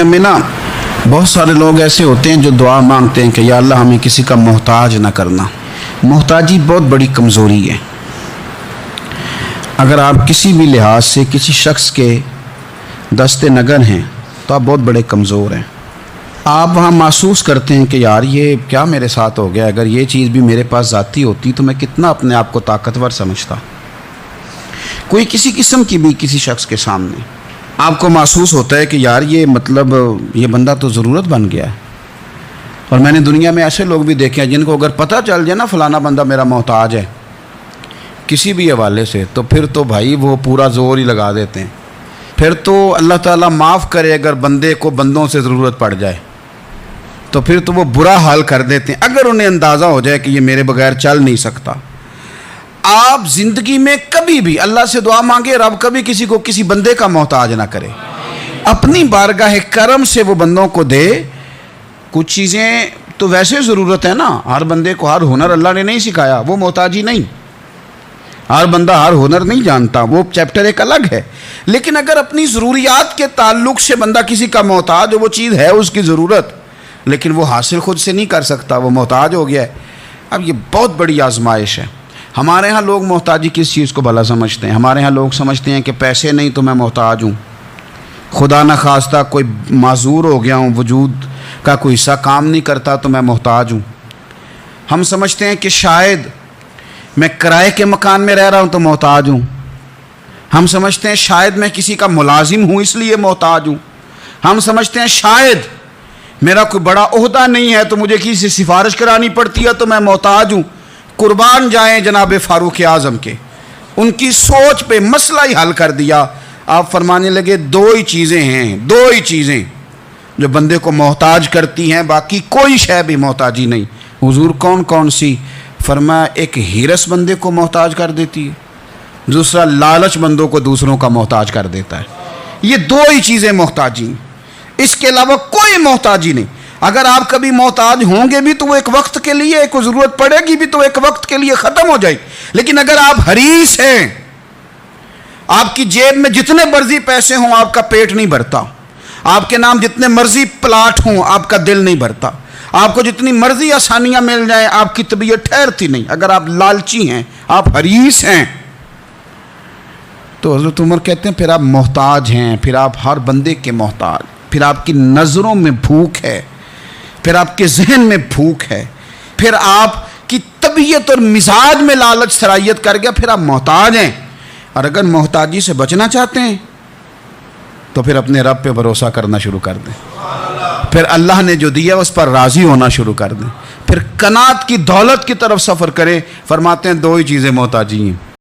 میں نا بہت سارے لوگ ایسے ہوتے ہیں جو دعا مانگتے ہیں کہ یا اللہ ہمیں کسی کا محتاج نہ کرنا۔ محتاجی بہت بڑی کمزوری ہے۔ اگر آپ کسی بھی لحاظ سے کسی شخص کے دست نگر ہیں تو آپ بہت بڑے کمزور ہیں۔ آپ وہاں محسوس کرتے ہیں کہ یار یہ کیا میرے ساتھ ہو گیا، اگر یہ چیز بھی میرے پاس ذاتی ہوتی تو میں کتنا اپنے آپ کو طاقتور سمجھتا۔ کوئی کسی قسم کی بھی کسی شخص کے سامنے آپ کو محسوس ہوتا ہے کہ یار یہ بندہ تو ضرورت بن گیا ہے۔ اور میں نے دنیا میں ایسے لوگ بھی دیکھے ہیں جن کو اگر پتہ چل جائے نا فلانا بندہ میرا محتاج ہے کسی بھی حوالے سے، تو پھر تو بھائی وہ پورا زور ہی لگا دیتے ہیں۔ پھر تو اللہ تعالیٰ معاف کرے اگر بندے کو بندوں سے ضرورت پڑ جائے تو پھر تو وہ برا حال کر دیتے ہیں اگر انہیں اندازہ ہو جائے کہ یہ میرے بغیر چل نہیں سکتا۔ آپ زندگی میں کبھی بھی اللہ سے دعا مانگے رب کبھی کسی کو کسی بندے کا محتاج نہ کرے، اپنی بارگاہ کرم سے وہ بندوں کو دے۔ کچھ چیزیں تو ویسے ضرورت ہے نا، ہر بندے کو ہر ہنر اللہ نے نہیں سکھایا، وہ محتاجی نہیں، ہر بندہ ہر ہنر نہیں جانتا، وہ چیپٹر ایک الگ ہے۔ لیکن اگر اپنی ضروریات کے تعلق سے بندہ کسی کا محتاج ہو، وہ چیز ہے اس کی ضرورت لیکن وہ حاصل خود سے نہیں کر سکتا، وہ محتاج ہو گیا ہے، اب یہ بہت بڑی آزمائش ہے۔ ہمارے ہاں لوگ محتاجی کس چیز کو بھلا سمجھتے ہیں؟ ہمارے ہاں لوگ سمجھتے ہیں کہ پیسے نہیں تو میں محتاج ہوں، خدا نہ خواستہ کوئی معذور ہو گیا ہوں، وجود کا کوئی حصہ کام نہیں کرتا تو میں محتاج ہوں۔ ہم سمجھتے ہیں کہ شاید میں کرائے کے مکان میں رہ رہا ہوں تو محتاج ہوں۔ ہم سمجھتے ہیں شاید میں کسی کا ملازم ہوں اس لیے محتاج ہوں۔ ہم سمجھتے ہیں شاید میرا کوئی بڑا عہدہ نہیں ہے تو مجھے کسی سے سفارش کرانی پڑتی ہے تو میں محتاج ہوں۔ قربان جائیں جناب فاروق اعظم کے، ان کی سوچ پہ مسئلہ ہی حل کر دیا۔ آپ فرمانے لگے دو ہی چیزیں جو بندے کو محتاج کرتی ہیں، باقی کوئی شے بھی محتاجی نہیں۔ حضور کون کون سی؟ فرمایا ایک ہرس بندے کو محتاج کر دیتی ہے، دوسرا لالچ بندوں کو دوسروں کا محتاج کر دیتا ہے۔ یہ دو ہی چیزیں محتاجی، اس کے علاوہ کوئی محتاجی نہیں۔ اگر آپ کبھی محتاج ہوں گے بھی تو وہ ایک وقت کے لیے، ایک ضرورت پڑے گی بھی تو ایک وقت کے لیے ختم ہو جائے، لیکن اگر آپ حریص ہیں، آپ کی جیب میں جتنے مرضی پیسے ہوں آپ کا پیٹ نہیں بھرتا، آپ کے نام جتنے مرضی پلاٹ ہوں آپ کا دل نہیں بھرتا، آپ کو جتنی مرضی آسانیاں مل جائیں آپ کی طبیعت ٹھہرتی نہیں۔ اگر آپ لالچی ہیں، آپ حریص ہیں، تو حضرت عمر کہتے ہیں پھر آپ محتاج ہیں، پھر آپ ہر بندے کے محتاج، پھر آپ کی نظروں میں بھوک ہے، پھر آپ کے ذہن میں بھوک ہے، پھر آپ کی طبیعت اور مزاج میں لالچ سرایت کر گیا، پھر آپ محتاج ہیں۔ اور اگر محتاجی سے بچنا چاہتے ہیں تو پھر اپنے رب پہ بھروسہ کرنا شروع کر دیں، پھر اللہ نے جو دیا اس پر راضی ہونا شروع کر دیں، پھر قناعت کی دولت کی طرف سفر کریں۔ فرماتے ہیں دو ہی چیزیں محتاجی ہیں۔